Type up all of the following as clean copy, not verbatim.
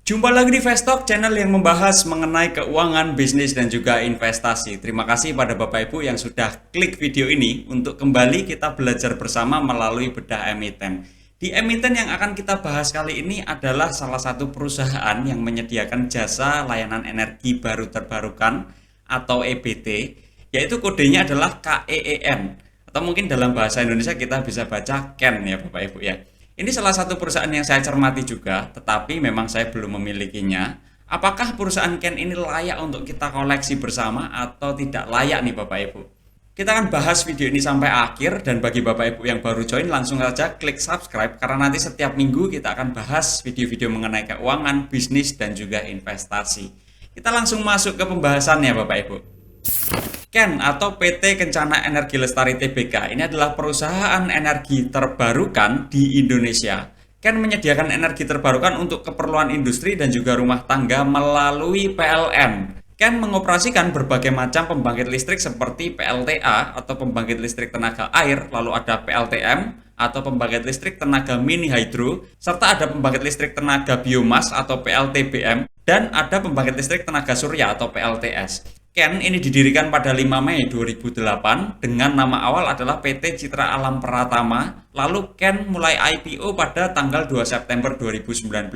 Jumpa lagi di Vestok, channel yang membahas mengenai keuangan, bisnis, dan juga investasi. Terima kasih pada Bapak Ibu yang sudah klik video ini untuk kembali kita belajar bersama melalui bedah emiten. Di emiten yang akan kita bahas kali ini adalah salah satu perusahaan yang menyediakan jasa layanan energi baru terbarukan atau EBT, yaitu kodenya adalah KEEN. Atau mungkin dalam bahasa Indonesia kita bisa baca KEN ya Bapak Ibu ya. Ini salah satu perusahaan yang saya cermati juga, tetapi memang saya belum memilikinya. Apakah perusahaan KEN ini layak untuk kita koleksi bersama atau tidak layak nih Bapak Ibu? Kita akan bahas video ini sampai akhir, dan bagi Bapak Ibu yang baru join langsung saja klik subscribe karena nanti setiap minggu kita akan bahas video-video mengenai keuangan, bisnis, dan juga investasi. Kita langsung masuk ke pembahasannya Bapak Ibu. KEN atau PT Kencana Energi Lestari Tbk ini adalah perusahaan energi terbarukan di Indonesia. KEN menyediakan energi terbarukan untuk keperluan industri dan juga rumah tangga melalui PLN. KEN mengoperasikan berbagai macam pembangkit listrik seperti PLTA atau pembangkit listrik tenaga air, lalu ada PLTM atau pembangkit listrik tenaga mini hydro, serta ada pembangkit listrik tenaga biomas atau PLTBM, dan ada pembangkit listrik tenaga surya atau PLTS. KEN ini didirikan pada 5 Mei 2008 dengan nama awal adalah PT Citra Alam Pratama, lalu KEN mulai IPO pada tanggal 2 September 2019.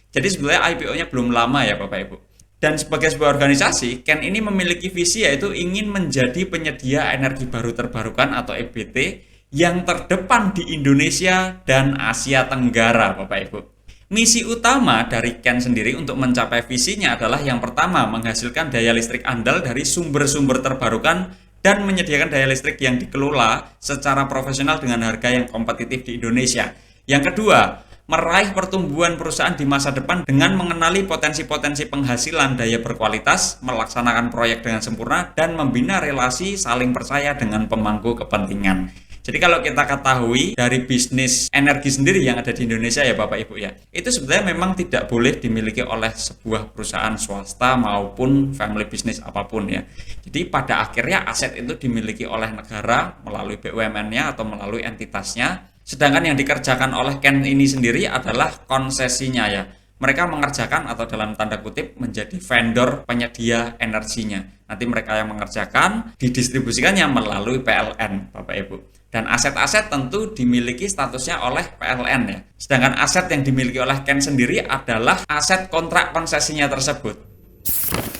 Jadi sebenarnya IPO-nya belum lama ya Bapak Ibu. Dan sebagai sebuah organisasi, KEN ini memiliki visi yaitu ingin menjadi penyedia energi baru terbarukan atau EBT yang terdepan di Indonesia dan Asia Tenggara Bapak Ibu. Misi utama dari KEN sendiri untuk mencapai visinya adalah yang pertama, menghasilkan daya listrik andal dari sumber-sumber terbarukan dan menyediakan daya listrik yang dikelola secara profesional dengan harga yang kompetitif di Indonesia. Yang kedua, meraih pertumbuhan perusahaan di masa depan dengan mengenali potensi-potensi penghasilan daya berkualitas, melaksanakan proyek dengan sempurna, dan membina relasi saling percaya dengan pemangku kepentingan. Jadi kalau kita ketahui dari bisnis energi sendiri yang ada di Indonesia ya Bapak Ibu ya, itu sebenarnya memang tidak boleh dimiliki oleh sebuah perusahaan swasta maupun family business apapun ya. Jadi pada akhirnya aset itu dimiliki oleh negara melalui BUMN-nya atau melalui entitasnya. Sedangkan yang dikerjakan oleh KEN ini sendiri adalah konsesinya ya. Mereka mengerjakan atau dalam tanda kutip menjadi vendor penyedia energinya. Nanti mereka yang mengerjakan, didistribusikannya melalui PLN Bapak Ibu. Dan aset-aset tentu dimiliki statusnya oleh PLN ya. Sedangkan aset yang dimiliki oleh KEN sendiri adalah aset kontrak konsesinya tersebut.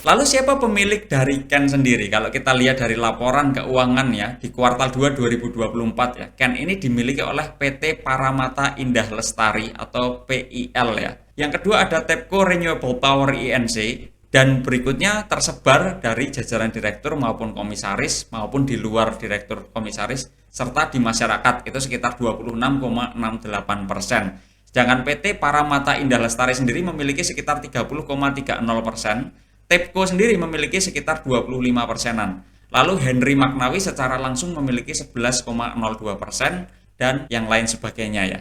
Lalu siapa pemilik dari KEN sendiri? Kalau kita lihat dari laporan keuangan ya, di kuartal 2 2024 ya, KEN ini dimiliki oleh PT Paramata Indah Lestari atau PIL ya. Yang kedua ada TEPCO Renewable Power INC, dan berikutnya tersebar dari jajaran direktur maupun komisaris maupun di luar direktur komisaris serta di masyarakat itu sekitar 26,68%. Sedangkan PT Paramata Indah Lestari sendiri memiliki sekitar 30,30%. TEPCO sendiri memiliki sekitar 25%-an. Lalu Henry Magnawi secara langsung memiliki 11,02% dan yang lain sebagainya ya.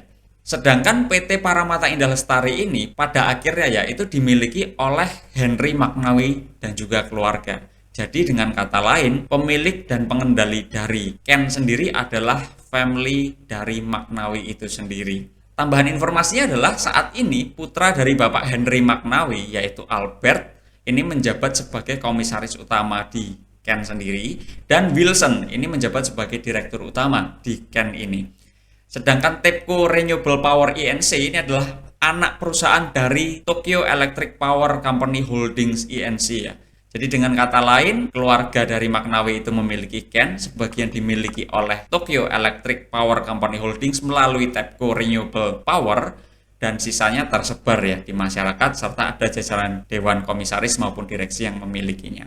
Sedangkan PT Paramata Indah Lestari ini pada akhirnya ya itu dimiliki oleh Henry Magnawi dan juga keluarga. Jadi dengan kata lain, pemilik dan pengendali dari KEN sendiri adalah family dari Magnawi itu sendiri. Tambahan informasinya adalah saat ini putra dari Bapak Henry Magnawi yaitu Albert ini menjabat sebagai komisaris utama di KEN sendiri, dan Wilson ini menjabat sebagai direktur utama di KEN ini. Sedangkan TEPCO Renewable Power INC ini adalah anak perusahaan dari Tokyo Electric Power Company Holdings INC ya. Jadi dengan kata lain, keluarga dari Magnawi itu memiliki KEN, sebagian dimiliki oleh Tokyo Electric Power Company Holdings melalui TEPCO Renewable Power, dan sisanya tersebar ya di masyarakat serta ada jajaran dewan komisaris maupun direksi yang memilikinya.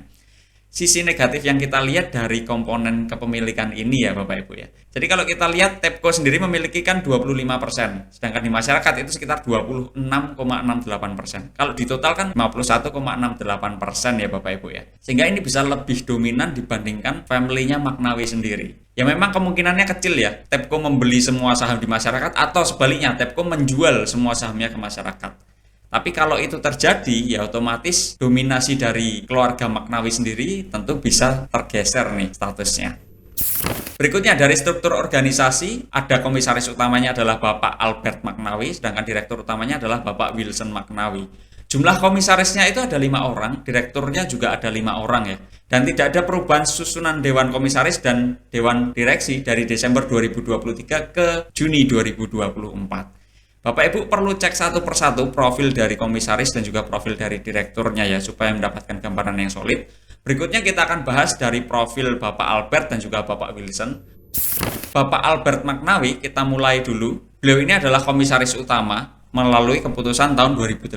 Sisi negatif yang kita lihat dari komponen kepemilikan ini ya Bapak Ibu ya. Jadi kalau kita lihat TEPCO sendiri memiliki kan 25%, sedangkan di masyarakat itu sekitar 26,68%. Kalau di total kan 51,68% ya Bapak Ibu ya. Sehingga ini bisa lebih dominan dibandingkan family-nya Magnawi sendiri. Ya memang kemungkinannya kecil ya, TEPCO membeli semua saham di masyarakat atau sebaliknya TEPCO menjual semua sahamnya ke masyarakat. Tapi kalau itu terjadi, ya otomatis dominasi dari keluarga Magnawi sendiri tentu bisa tergeser nih statusnya. Berikutnya dari struktur organisasi, ada komisaris utamanya adalah Bapak Albert Magnawi, sedangkan direktur utamanya adalah Bapak Wilson Magnawi. Jumlah komisarisnya itu ada 5 orang, direkturnya juga ada 5 orang ya. Dan tidak ada perubahan susunan Dewan Komisaris dan Dewan Direksi dari Desember 2023 ke Juni 2024. Bapak Ibu perlu cek satu persatu profil dari komisaris dan juga profil dari direkturnya ya, supaya mendapatkan gambaran yang solid. Berikutnya kita akan bahas dari profil Bapak Albert dan juga Bapak Wilson. Bapak Albert Maknawi, kita mulai dulu. Beliau ini adalah komisaris utama melalui keputusan tahun 2018.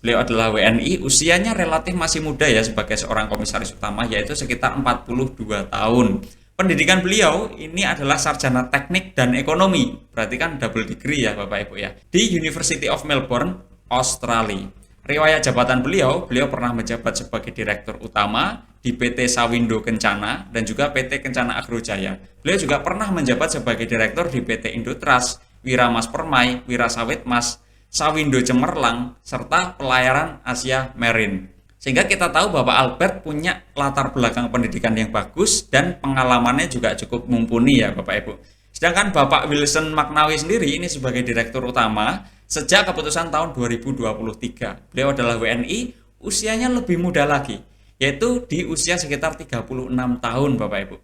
Beliau adalah WNI, usianya relatif masih muda ya sebagai seorang komisaris utama, yaitu sekitar 42 tahun. Pendidikan beliau ini adalah sarjana teknik dan ekonomi, berarti kan double degree ya Bapak Ibu ya, di University of Melbourne, Australia. Riwayat jabatan beliau pernah menjabat sebagai direktur utama di PT Sawindo Kencana dan juga PT Kencana Agrojaya. Beliau juga pernah menjabat sebagai direktur di PT Indotrust, Wira Mas Permai, Wira Sawit Mas, Sawindo Cemerlang, serta Pelayaran Asia Marine. Sehingga kita tahu bahwa Albert punya latar belakang pendidikan yang bagus dan pengalamannya juga cukup mumpuni ya Bapak Ibu. Sedangkan Bapak Wilson Maknawi sendiri ini sebagai direktur utama sejak keputusan tahun 2023. Beliau adalah WNI, usianya lebih muda lagi, yaitu di usia sekitar 36 tahun Bapak Ibu.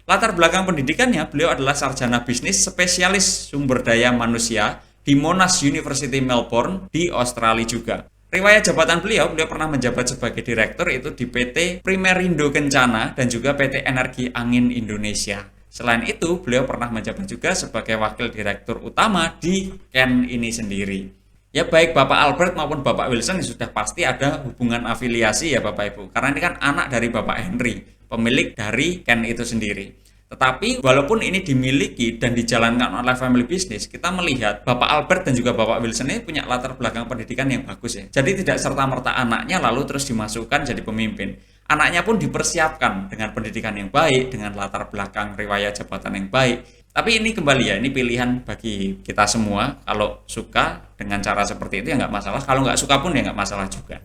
Latar belakang pendidikannya, beliau adalah sarjana bisnis spesialis sumber daya manusia di Monash University Melbourne di Australia juga. Riwayat jabatan beliau pernah menjabat sebagai direktur itu di PT Primerindo Kencana dan juga PT Energi Angin Indonesia. Selain itu, beliau pernah menjabat juga sebagai wakil direktur utama di Ken ini sendiri. Ya baik Bapak Albert maupun Bapak Wilson sudah pasti ada hubungan afiliasi ya Bapak Ibu. Karena ini kan anak dari Bapak Henry, pemilik dari Ken itu sendiri. Tetapi walaupun ini dimiliki dan dijalankan oleh family business, kita melihat Bapak Albert dan juga Bapak Wilson ini punya latar belakang pendidikan yang bagus ya. Jadi tidak serta-merta anaknya lalu terus dimasukkan jadi pemimpin. Anaknya pun dipersiapkan dengan pendidikan yang baik, dengan latar belakang riwayat jabatan yang baik. Tapi ini kembali ya, ini pilihan bagi kita semua. Kalau suka dengan cara seperti itu ya nggak masalah. Kalau nggak suka pun ya nggak masalah juga.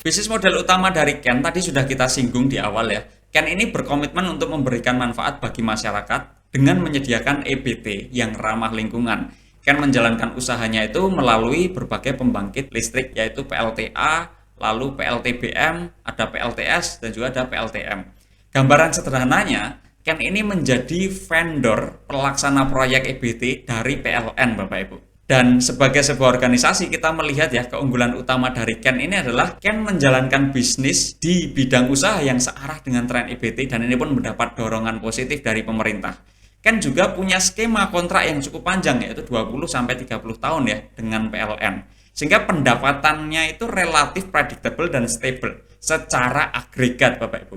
Bisnis model utama dari Ken tadi sudah kita singgung di awal ya. Ken ini berkomitmen untuk memberikan manfaat bagi masyarakat dengan menyediakan EBT yang ramah lingkungan. Ken menjalankan usahanya itu melalui berbagai pembangkit listrik yaitu PLTA, lalu PLTBM, ada PLTS dan juga ada PLTM. Gambaran sederhananya, Ken ini menjadi vendor pelaksana proyek EBT dari PLN Bapak Ibu. Dan sebagai sebuah organisasi kita melihat ya keunggulan utama dari Ken ini adalah Ken menjalankan bisnis di bidang usaha yang searah dengan tren EBT dan ini pun mendapat dorongan positif dari pemerintah. Ken juga punya skema kontrak yang cukup panjang yaitu 20-30 tahun ya dengan PLN. Sehingga pendapatannya itu relatif predictable dan stable secara agregat Bapak Ibu.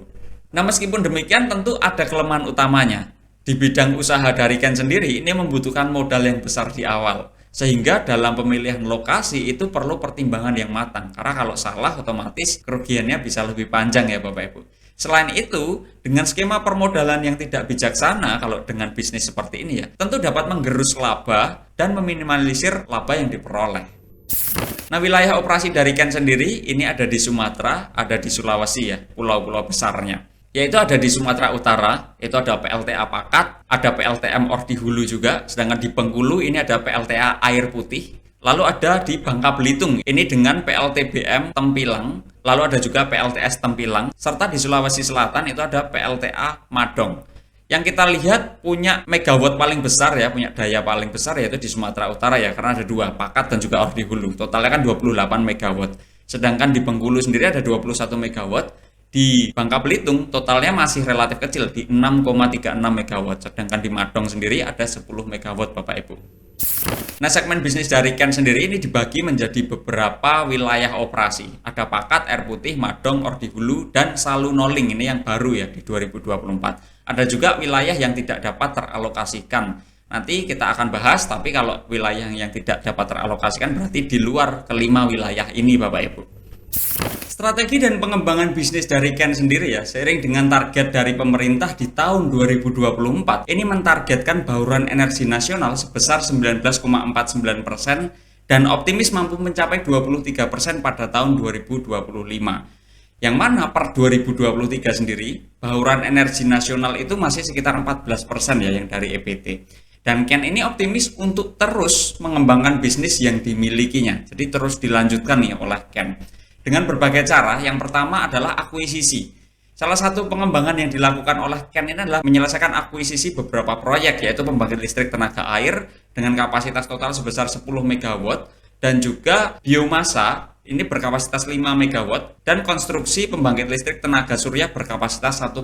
Nah meskipun demikian tentu ada kelemahan utamanya. Di bidang usaha dari Ken sendiri ini membutuhkan modal yang besar di awal. Sehingga dalam pemilihan lokasi itu perlu pertimbangan yang matang. Karena kalau salah otomatis kerugiannya bisa lebih panjang ya Bapak Ibu. Selain itu, dengan skema permodalan yang tidak bijaksana kalau dengan bisnis seperti ini ya, tentu dapat menggerus laba dan meminimalisir laba yang diperoleh. Nah wilayah operasi dari Ken sendiri ini ada di Sumatera, ada di Sulawesi ya, pulau-pulau besarnya. Yaitu ada di Sumatera Utara, itu ada PLTA Pakat, ada PLTM Ordi Hulu juga, sedangkan di Bengkulu ini ada PLTA Air Putih, lalu ada di Bangka Belitung, ini dengan PLTBM Tempilang, lalu ada juga PLTS Tempilang, serta di Sulawesi Selatan itu ada PLTA Madong. Yang kita lihat punya megawatt paling besar ya, punya daya paling besar yaitu di Sumatera Utara ya, karena ada dua, Pakat dan juga Ordi Hulu, totalnya kan 28 megawatt. Sedangkan di Bengkulu sendiri ada 21 megawatt. Di Bangka Belitung totalnya masih relatif kecil di 6,36 megawatt, sedangkan di Madong sendiri ada 10 megawatt Bapak Ibu. Nah segmen bisnis dari Ken sendiri ini dibagi menjadi beberapa wilayah operasi. Ada Pakat, Air Putih, Madong, Ordi Hulu, dan Salunoling ini yang baru ya di 2024. Ada juga wilayah yang tidak dapat teralokasikan. Nanti kita akan bahas, tapi kalau wilayah yang tidak dapat teralokasikan berarti di luar kelima wilayah ini Bapak Ibu. Strategi dan pengembangan bisnis dari Ken sendiri ya, seiring dengan target dari pemerintah di tahun 2024, ini mentargetkan bauran energi nasional sebesar 19,49% dan optimis mampu mencapai 23% pada tahun 2025. Yang mana per 2023 sendiri, bauran energi nasional itu masih sekitar 14% ya yang dari EBT. Dan Ken ini optimis untuk terus mengembangkan bisnis yang dimilikinya. Jadi terus dilanjutkan nih oleh Ken. Dengan berbagai cara, yang pertama adalah akuisisi. Salah satu pengembangan yang dilakukan oleh Ken ini adalah menyelesaikan akuisisi beberapa proyek, yaitu pembangkit listrik tenaga air dengan kapasitas total sebesar 10 MW dan juga biomasa ini berkapasitas 5 MW dan konstruksi pembangkit listrik tenaga surya berkapasitas 1,3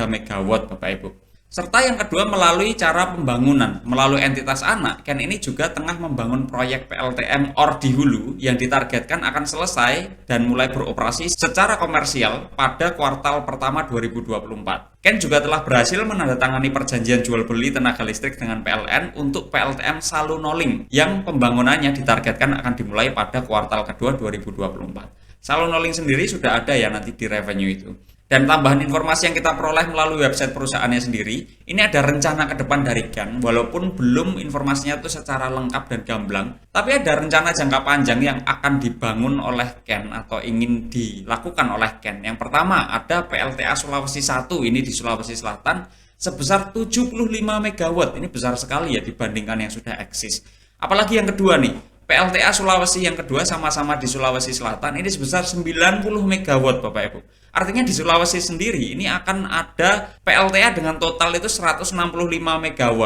MW Bapak Ibu. Serta yang kedua melalui cara pembangunan, melalui entitas anak, Ken ini juga tengah membangun proyek PLTM OR di hulu yang ditargetkan akan selesai dan mulai beroperasi secara komersial pada kuartal pertama 2024. Ken juga telah berhasil menandatangani perjanjian jual beli tenaga listrik dengan PLN untuk PLTM Salunoling yang pembangunannya ditargetkan akan dimulai pada kuartal kedua 2024. Salunoling sendiri sudah ada ya nanti di revenue itu. Dan tambahan informasi yang kita peroleh melalui website perusahaannya sendiri, ini ada rencana ke depan dari Ken, walaupun belum informasinya itu secara lengkap dan gamblang, tapi ada rencana jangka panjang yang akan dibangun oleh Ken atau ingin dilakukan oleh Ken. Yang pertama ada PLTA Sulawesi 1, ini di Sulawesi Selatan, sebesar 75 MW, ini besar sekali ya dibandingkan yang sudah eksis. Apalagi yang kedua nih, PLTA Sulawesi yang kedua sama-sama di Sulawesi Selatan, ini sebesar 90 MW Bapak Ibu. Artinya di Sulawesi sendiri ini akan ada PLTA dengan total itu 165 MW.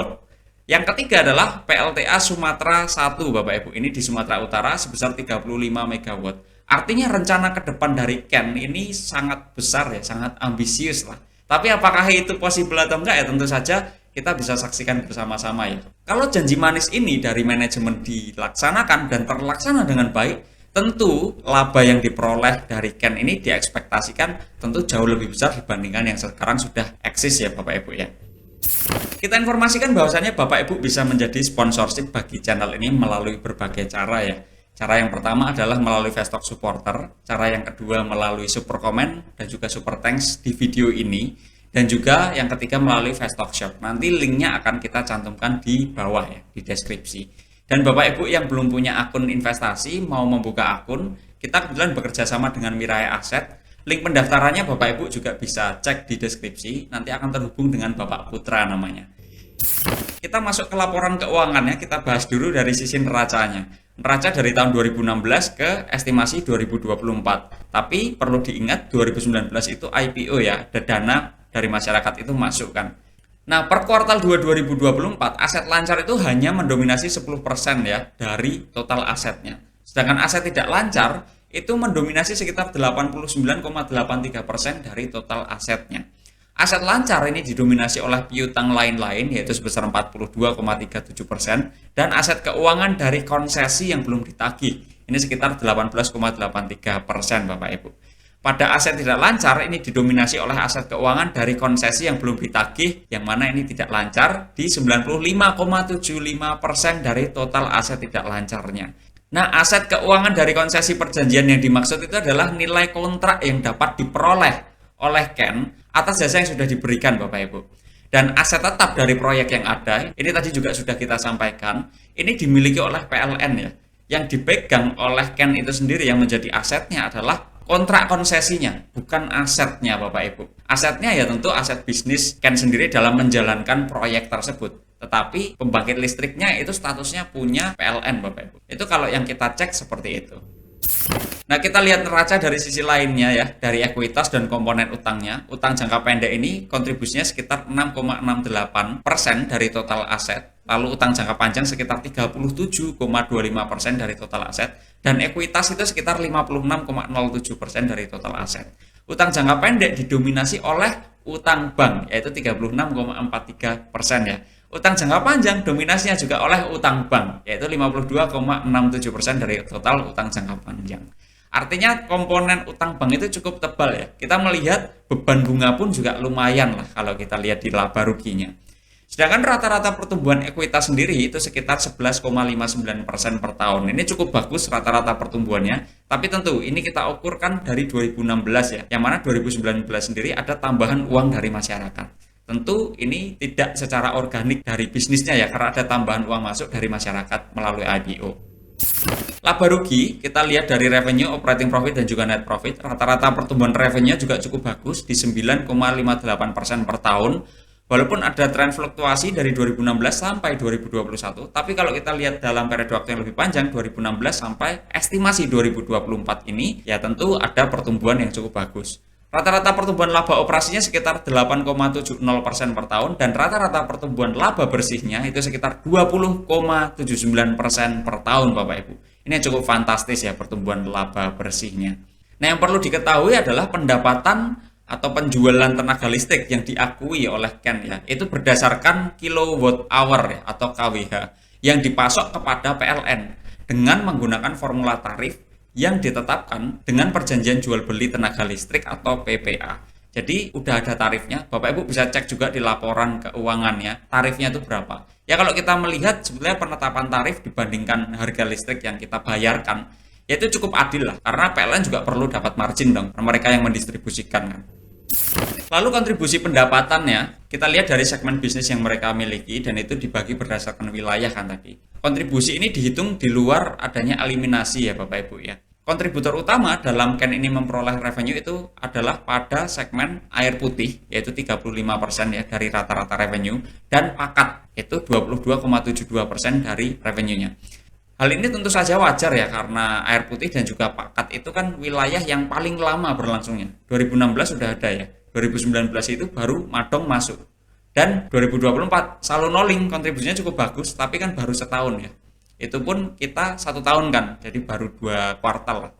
Yang ketiga adalah PLTA Sumatera 1 Bapak Ibu. Ini di Sumatera Utara sebesar 35 MW. Artinya rencana ke depan dari Ken ini sangat besar ya, sangat ambisius lah. Tapi apakah itu possible atau enggak ya tentu saja kita bisa saksikan bersama-sama ya. Kalau janji manis ini dari manajemen dilaksanakan dan terlaksana dengan baik, tentu laba yang diperoleh dari Ken ini diekspektasikan tentu jauh lebih besar dibandingkan yang sekarang sudah eksis ya Bapak Ibu ya. Kita informasikan bahwasanya Bapak Ibu bisa menjadi sponsorship bagi channel ini melalui berbagai cara ya. Cara yang pertama adalah melalui Vestok Supporter, cara yang kedua melalui Super Comment dan juga Super Thanks di video ini, dan juga yang ketiga melalui Vestok Shop. Nanti linknya akan kita cantumkan di bawah ya, di deskripsi. Dan Bapak Ibu yang belum punya akun investasi mau membuka akun, kita kebetulan bekerja sama dengan Mirai Asset. Link pendaftarannya Bapak Ibu juga bisa cek di deskripsi, nanti akan terhubung dengan Bapak Putra namanya. Kita masuk ke laporan keuangannya, kita bahas dulu dari sisi neracanya. Neraca dari tahun 2016 ke estimasi 2024. Tapi perlu diingat 2019 itu IPO ya, ada dana dari masyarakat itu masuk kan. Nah, per kuartal 2 2024, aset lancar itu hanya mendominasi 10% ya dari total asetnya. Sedangkan aset tidak lancar itu mendominasi sekitar 89,83% dari total asetnya. Aset lancar ini didominasi oleh piutang lain-lain yaitu sebesar 42,37% dan aset keuangan dari konsesi yang belum ditagih. Ini sekitar 18,83% Bapak Ibu. Pada aset tidak lancar ini didominasi oleh aset keuangan dari konsesi yang belum ditagih, yang mana ini tidak lancar di 95,75% dari total aset tidak lancarnya. Nah, aset keuangan dari konsesi perjanjian yang dimaksud itu adalah nilai kontrak yang dapat diperoleh oleh Ken atas jasa yang sudah diberikan Bapak Ibu. Dan aset tetap dari proyek yang ada, ini tadi juga sudah kita sampaikan, ini dimiliki oleh PLN ya. Yang dipegang oleh Ken itu sendiri yang menjadi asetnya adalah kontrak konsesinya, bukan asetnya Bapak Ibu. Asetnya ya tentu aset bisnis Ken sendiri dalam menjalankan proyek tersebut. Tetapi pembangkit listriknya itu statusnya punya PLN Bapak Ibu. Itu kalau yang kita cek seperti itu. Nah, kita lihat neraca dari sisi lainnya ya, dari ekuitas dan komponen utangnya. Utang jangka pendek ini kontribusinya sekitar 6,68% dari total aset. Lalu utang jangka panjang sekitar 37,25% dari total aset. Dan ekuitas itu sekitar 56,07% dari total aset. Utang jangka pendek didominasi oleh utang bank, yaitu 36,43% ya. Utang jangka panjang dominasinya juga oleh utang bank, yaitu 52,67% dari total utang jangka panjang. Artinya komponen utang bank itu cukup tebal ya. Kita melihat beban bunga pun juga lumayan lah kalau kita lihat di laba ruginya. Sedangkan rata-rata pertumbuhan ekuitas sendiri itu sekitar 11,59% per tahun. Ini cukup bagus rata-rata pertumbuhannya. Tapi tentu ini kita ukurkan dari 2016 ya. Yang mana 2019 sendiri ada tambahan uang dari masyarakat. Tentu ini tidak secara organik dari bisnisnya ya, karena ada tambahan uang masuk dari masyarakat melalui IPO. Laba rugi, kita lihat dari revenue, operating profit, dan juga net profit. Rata-rata pertumbuhan revenue juga cukup bagus di 9,58% per tahun. Walaupun ada tren fluktuasi dari 2016 sampai 2021, tapi kalau kita lihat dalam periode waktu yang lebih panjang, 2016 sampai estimasi 2024 ini, ya tentu ada pertumbuhan yang cukup bagus. Rata-rata pertumbuhan laba operasinya sekitar 8,70% per tahun, dan rata-rata pertumbuhan laba bersihnya itu sekitar 20,79% per tahun, Bapak Ibu. Ini cukup fantastis ya pertumbuhan laba bersihnya. Nah, yang perlu diketahui adalah pendapatan atau penjualan tenaga listrik yang diakui oleh Ken ya, itu berdasarkan kilowatt hour ya, atau KWH yang dipasok kepada PLN dengan menggunakan formula tarif yang ditetapkan dengan perjanjian jual beli tenaga listrik atau PPA. Jadi udah ada tarifnya, Bapak Ibu bisa cek juga di laporan keuangannya, tarifnya itu berapa. Ya kalau kita melihat sebenarnya penetapan tarif dibandingkan harga listrik yang kita bayarkan, ya itu cukup adil lah, karena PLN juga perlu dapat margin dong, karena mereka yang mendistribusikan kan. Lalu kontribusi pendapatannya, kita lihat dari segmen bisnis yang mereka miliki, dan itu dibagi berdasarkan wilayah kan tadi. Kontribusi ini dihitung di luar adanya eliminasi ya Bapak Ibu ya. Kontributor utama dalam Ken ini memperoleh revenue itu adalah pada segmen air putih, yaitu 35% ya dari rata-rata revenue, dan pakat, itu 22,72% dari revenue-nya. Hal ini tentu saja wajar ya, karena air putih dan juga pakat itu kan wilayah yang paling lama berlangsungnya. 2016 sudah ada ya, 2019 itu baru Madong masuk. Dan 2024 Salunoling kontribusinya cukup bagus, tapi kan baru setahun ya. Itu pun kita 1 tahun kan, jadi baru 2 kuartal lah.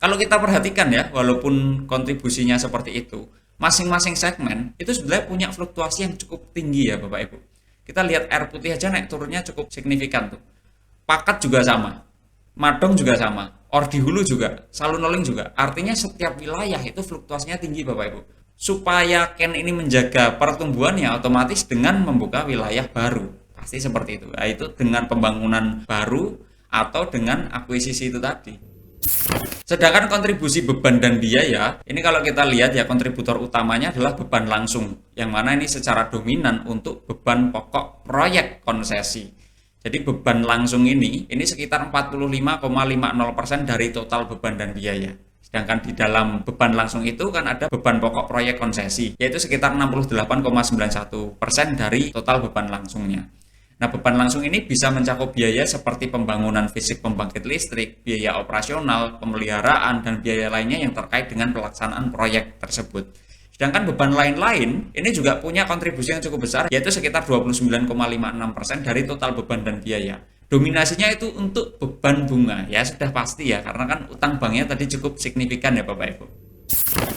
Kalau kita perhatikan ya, walaupun kontribusinya seperti itu, masing-masing segmen itu sebenarnya punya fluktuasi yang cukup tinggi ya Bapak Ibu. Kita lihat air putih aja naik turunnya cukup signifikan tuh. Pakat juga sama, Madong juga sama, Ordi Hulu juga, Salunoling juga. Artinya setiap wilayah itu fluktuasinya tinggi Bapak Ibu. Supaya Ken ini menjaga pertumbuhannya otomatis dengan membuka wilayah baru. Pasti seperti itu. Yaitu dengan pembangunan baru atau dengan akuisisi itu tadi. Sedangkan kontribusi beban dan biaya, ini kalau kita lihat ya kontributor utamanya adalah beban langsung. Yang mana ini secara dominan untuk beban pokok proyek konsesi. Jadi beban langsung ini sekitar 45,50% dari total beban dan biaya. Sedangkan di dalam beban langsung itu kan ada beban pokok proyek konsesi, yaitu sekitar 68,91% dari total beban langsungnya. Nah, beban langsung ini bisa mencakup biaya seperti pembangunan fisik pembangkit listrik, biaya operasional, pemeliharaan, dan biaya lainnya yang terkait dengan pelaksanaan proyek tersebut. Sedangkan beban lain-lain ini juga punya kontribusi yang cukup besar, yaitu sekitar 29,56% dari total beban dan biaya. Dominasinya itu untuk beban bunga, ya sudah pasti ya, karena kan utang banknya tadi cukup signifikan ya Bapak Ibu.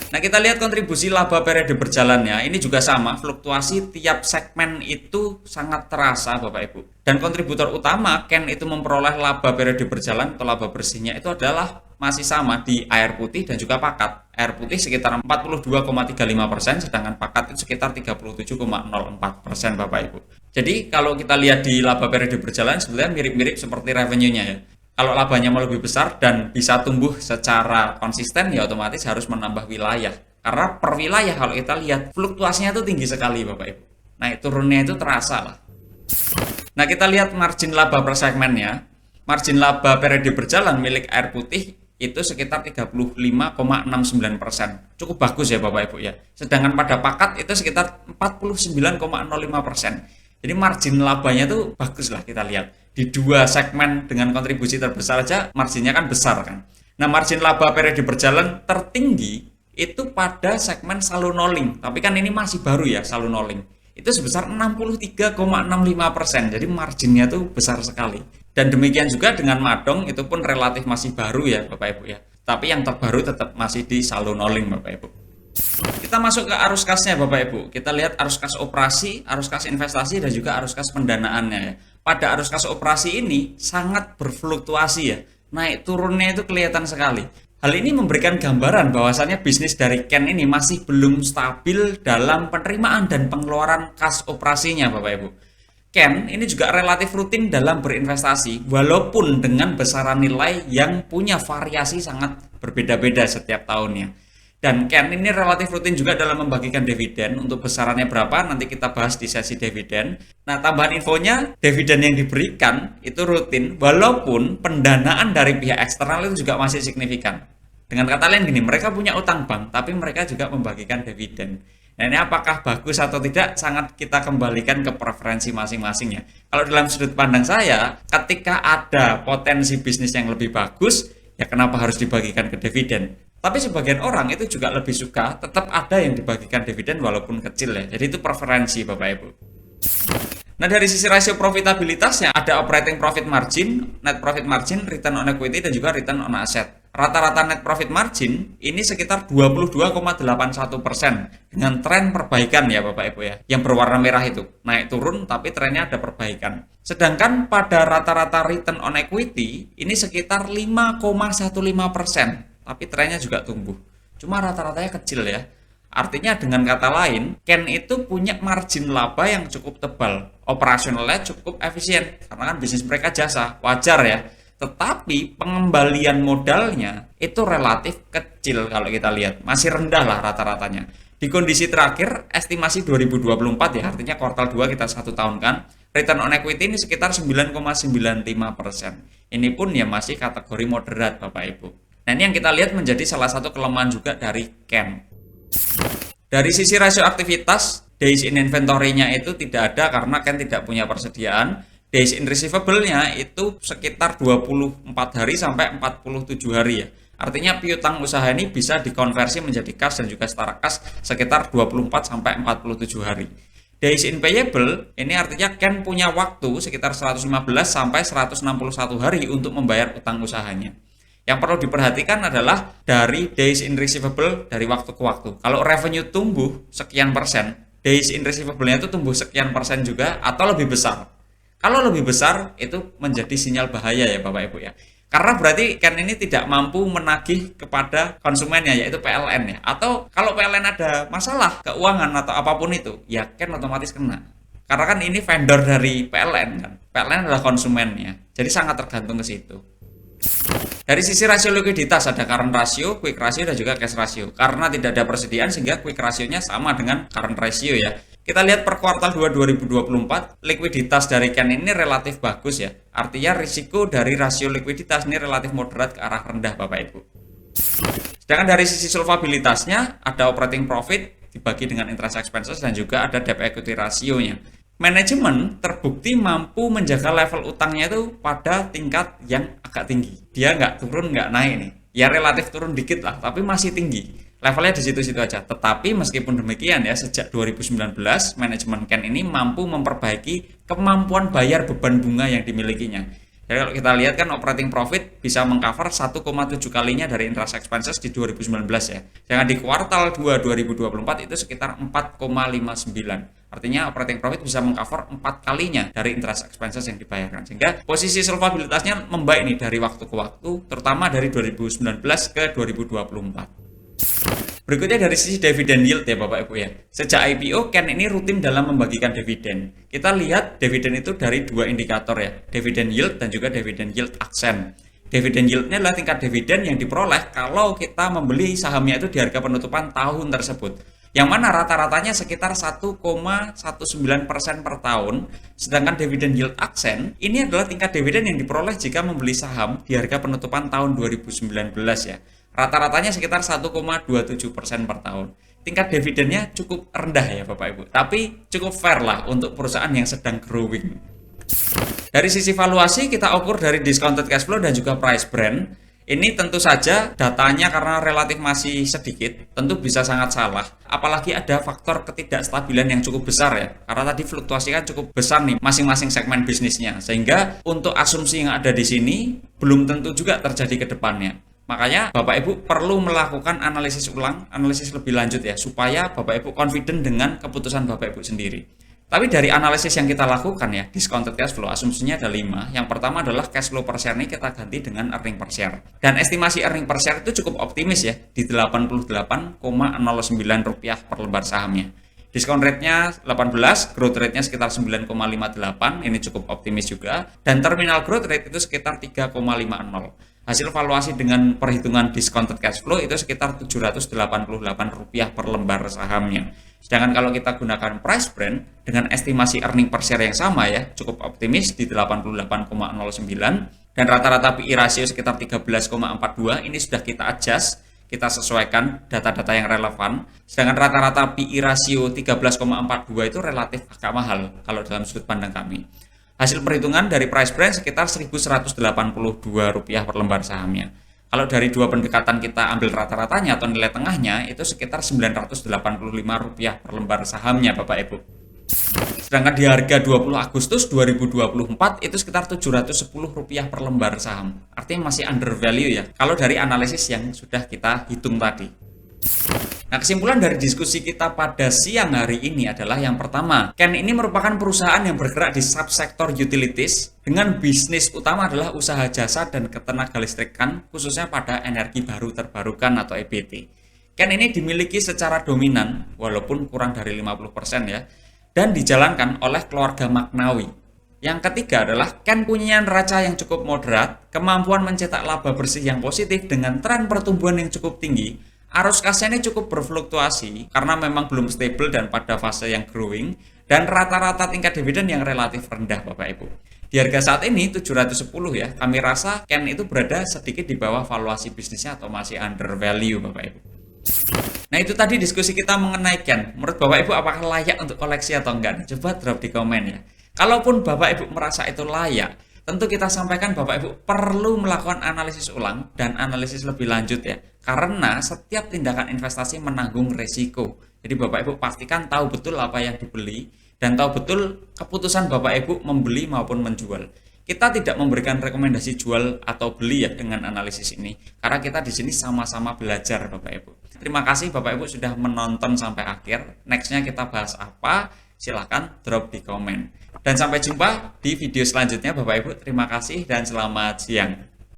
Nah, kita lihat kontribusi laba periode berjalannya, ini juga sama, fluktuasi tiap segmen itu sangat terasa Bapak Ibu. Dan kontributor utama Ken itu memperoleh laba periode berjalan atau laba bersihnya itu adalah masih sama di air putih dan juga pakat. Air putih sekitar 42,35%, sedangkan pakat itu sekitar 37,04% Bapak Ibu. Jadi kalau kita lihat di laba periode berjalan sebenarnya mirip-mirip seperti revenue-nya ya. Kalau labanya mau lebih besar dan bisa tumbuh secara konsisten ya otomatis harus menambah wilayah. Karena per wilayah kalau kita lihat fluktuasinya itu tinggi sekali Bapak Ibu. Naik turunnya itu terasa lah. Nah, kita lihat margin laba per segmennya. Margin laba periode berjalan milik air putih itu sekitar 35,69%. Cukup bagus ya Bapak Ibu ya. Sedangkan pada pakat itu sekitar 49,05%. Jadi margin labanya itu bagus lah kita lihat. Di dua segmen dengan kontribusi terbesar aja marginnya kan besar kan. Nah, margin laba periode berjalan tertinggi itu pada segmen Salunoling. Tapi kan ini masih baru ya Salunoling. Itu sebesar 63,65%. Jadi marginnya tuh besar sekali. Dan demikian juga dengan Madong, itu pun relatif masih baru ya Bapak Ibu ya. Tapi yang terbaru tetap masih di Salunoling Bapak Ibu. Kita masuk ke arus kasnya Bapak Ibu. Kita lihat arus kas operasi, arus kas investasi, dan juga arus kas pendanaannya ya. Pada arus kas operasi ini sangat berfluktuasi ya. Naik turunnya itu kelihatan sekali. Hal ini memberikan gambaran bahwasannya bisnis dari Ken ini masih belum stabil dalam penerimaan dan pengeluaran kas operasinya Bapak Ibu. Ken ini juga relatif rutin dalam berinvestasi walaupun dengan besaran nilai yang punya variasi sangat berbeda-beda setiap tahunnya. Dan Ken ini relatif rutin juga dalam membagikan dividen. Untuk besarannya berapa nanti kita bahas di sesi dividen. Nah, tambahan infonya, dividen yang diberikan itu rutin walaupun pendanaan dari pihak eksternal itu juga masih signifikan. Dengan kata lain gini, mereka punya utang bank tapi mereka juga membagikan dividen. Nah, ini apakah bagus atau tidak sangat kita kembalikan ke preferensi masing-masing ya. Kalau dalam sudut pandang saya, ketika ada potensi bisnis yang lebih bagus, ya kenapa harus dibagikan ke dividen? Tapi sebagian orang itu juga lebih suka tetap ada yang dibagikan dividen walaupun kecil ya. Jadi itu preferensi Bapak Ibu. Nah, dari sisi rasio profitabilitasnya ada operating profit margin, net profit margin, return on equity, dan juga return on asset. Rata-rata net profit margin ini sekitar 22,81% dengan tren perbaikan ya Bapak Ibu ya. Yang berwarna merah itu naik turun tapi trennya ada perbaikan. Sedangkan pada rata-rata return on equity ini sekitar 5,15%, tapi trennya juga tumbuh. Cuma rata-ratanya kecil ya. Artinya dengan kata lain, Ken itu punya margin laba yang cukup tebal, operasionalnya cukup efisien, karena kan bisnis mereka jasa, wajar ya. Tetapi pengembalian modalnya itu relatif kecil kalau kita lihat, masih rendah lah rata-ratanya. Di kondisi terakhir, estimasi 2024 ya, artinya kuartal 2 kita 1 tahun kan, return on equity ini sekitar 9,95%. Ini pun ya masih kategori moderat Bapak Ibu. Nah, ini yang kita lihat menjadi salah satu kelemahan juga dari Ken. Dari sisi rasio aktivitas, days in inventory-nya itu tidak ada karena Ken tidak punya persediaan. Days in receivable-nya itu sekitar 24 hari sampai 47 hari ya. Artinya piutang usaha ini bisa dikonversi menjadi kas dan juga setara kas sekitar 24 sampai 47 hari. Days in payable ini artinya Ken punya waktu sekitar 115 sampai 161 hari untuk membayar utang usahanya. Yang perlu diperhatikan adalah dari days in receivable dari waktu ke waktu. Kalau revenue tumbuh sekian persen, days in receivable-nya itu tumbuh sekian persen juga atau lebih besar. Kalau lebih besar itu menjadi sinyal bahaya ya Bapak Ibu ya. Karena berarti Ken ini tidak mampu menagih kepada konsumennya yaitu PLN ya. Atau kalau PLN ada masalah keuangan atau apapun itu, ya Ken otomatis kena. Karena kan ini vendor dari PLN kan. PLN adalah konsumennya. Jadi sangat tergantung ke situ. Dari sisi rasio likuiditas ada current ratio, quick ratio, dan juga cash ratio. Karena tidak ada persediaan sehingga quick ratio-nya sama dengan current ratio ya. Kita lihat per kuartal 2 2024, likuiditas dari Ken ini relatif bagus ya. Artinya risiko dari rasio likuiditas ini relatif moderat ke arah rendah Bapak Ibu. Sedangkan dari sisi solvabilitasnya ada operating profit dibagi dengan interest expenses dan juga ada debt equity ratio-nya. Manajemen terbukti mampu menjaga level utangnya itu pada tingkat yang agak tinggi. Dia nggak turun, nggak naik nih. Ya relatif turun dikit lah, tapi masih tinggi. Levelnya di situ-situ aja. Tetapi meskipun demikian ya, sejak 2019, manajemen Ken ini mampu memperbaiki kemampuan bayar beban bunga yang dimilikinya. Jadi kalau kita lihat kan operating profit bisa mengcover 1,7 kalinya dari interest expenses di 2019 ya. Jangan di kuartal 2 2024 itu sekitar 4,59. Artinya operating profit bisa mengcover 4 kalinya dari interest expenses yang dibayarkan. Sehingga posisi solvabilitasnya membaik nih dari waktu ke waktu, terutama dari 2019 ke 2024. Berikutnya dari sisi dividend yield ya Bapak Ibu ya. Sejak IPO Ken ini rutin dalam membagikan dividen. Kita lihat dividen itu dari dua indikator ya, dividen yield dan juga dividen yield aksen. Dividen yieldnya adalah tingkat dividen yang diperoleh kalau kita membeli sahamnya itu di harga penutupan tahun tersebut. Yang mana rata-ratanya sekitar 1,19% per tahun. Sedangkan dividen yield aksen ini adalah tingkat dividen yang diperoleh jika membeli saham di harga penutupan tahun 2019 ya. Rata-ratanya sekitar 1,27% per tahun. Tingkat dividennya cukup rendah ya Bapak Ibu, tapi cukup fair lah untuk perusahaan yang sedang growing. Dari sisi valuasi kita ukur dari discounted cash flow dan juga price brand. Ini tentu saja datanya karena relatif masih sedikit, tentu bisa sangat salah. Apalagi ada faktor ketidakstabilan yang cukup besar ya. Karena tadi fluktuasi kan cukup besar nih masing-masing segmen bisnisnya. Sehingga untuk asumsi yang ada di sini belum tentu juga terjadi ke depannya. Makanya Bapak Ibu perlu melakukan analisis ulang, analisis lebih lanjut ya, supaya Bapak Ibu confident dengan keputusan Bapak Ibu sendiri. Tapi dari analisis yang kita lakukan ya, discounted cash flow, asumsinya ada 5. Yang pertama adalah cash flow per share ini kita ganti dengan earning per share. Dan estimasi earning per share itu cukup optimis ya, di Rp88,09 per lembar sahamnya. Discount rate-nya 18, growth rate-nya sekitar 9,58, ini cukup optimis juga. Dan terminal growth rate itu sekitar 3,50. Hasil valuasi dengan perhitungan discounted cash flow itu sekitar Rp788 per lembar sahamnya. Sedangkan kalau kita gunakan price brand dengan estimasi earning per share yang sama ya, cukup optimis di 88,09 dan rata-rata PE ratio sekitar 13,42, ini sudah kita adjust. kita sesuaikan data-data yang relevan. Sedangkan rata-rata PI rasio 13,42 itu relatif agak mahal kalau dalam sudut pandang kami. Hasil perhitungan dari price brand sekitar Rp1.182 per lembar sahamnya. Kalau dari dua pendekatan kita ambil rata-ratanya atau nilai tengahnya, itu sekitar Rp985 per lembar sahamnya Bapak Ibu. Sedangkan di harga 20 Agustus 2024 itu sekitar Rp710 per lembar saham. Artinya masih under value ya, kalau dari analisis yang sudah kita hitung tadi. Nah, kesimpulan dari diskusi kita pada siang hari ini adalah yang pertama, Ken ini merupakan perusahaan yang bergerak di subsektor utilities dengan bisnis utama adalah usaha jasa dan ketenaga listrikan, khususnya pada energi baru terbarukan atau EBT. Ken ini dimiliki secara dominan, walaupun kurang dari 50% ya, dan dijalankan oleh keluarga Magnawi. Yang ketiga adalah Ken punya neraca yang cukup moderat, kemampuan mencetak laba bersih yang positif dengan tren pertumbuhan yang cukup tinggi, arus kasnya ini cukup berfluktuasi karena memang belum stable dan pada fase yang growing, dan rata-rata tingkat dividen yang relatif rendah Bapak Ibu. Di harga saat ini 710 ya, kami rasa Ken itu berada sedikit di bawah valuasi bisnisnya atau masih under value Bapak Ibu. Nah, itu tadi diskusi kita mengenai Ken. Menurut Bapak Ibu apakah layak untuk koleksi atau enggak? Coba drop di komen ya. Kalaupun Bapak Ibu merasa itu layak, tentu kita sampaikan Bapak Ibu perlu melakukan analisis ulang dan analisis lebih lanjut ya. Karena setiap tindakan investasi menanggung resiko. Jadi Bapak Ibu pastikan tahu betul apa yang dibeli dan tahu betul keputusan Bapak Ibu membeli maupun menjual. Kita tidak memberikan rekomendasi jual atau beli ya dengan analisis ini, karena kita di sini sama-sama belajar Bapak Ibu. Terima kasih Bapak Ibu sudah menonton sampai akhir. Nextnya kita bahas apa? Silahkan drop di komen. Dan sampai jumpa di video selanjutnya Bapak Ibu. Terima kasih dan selamat siang.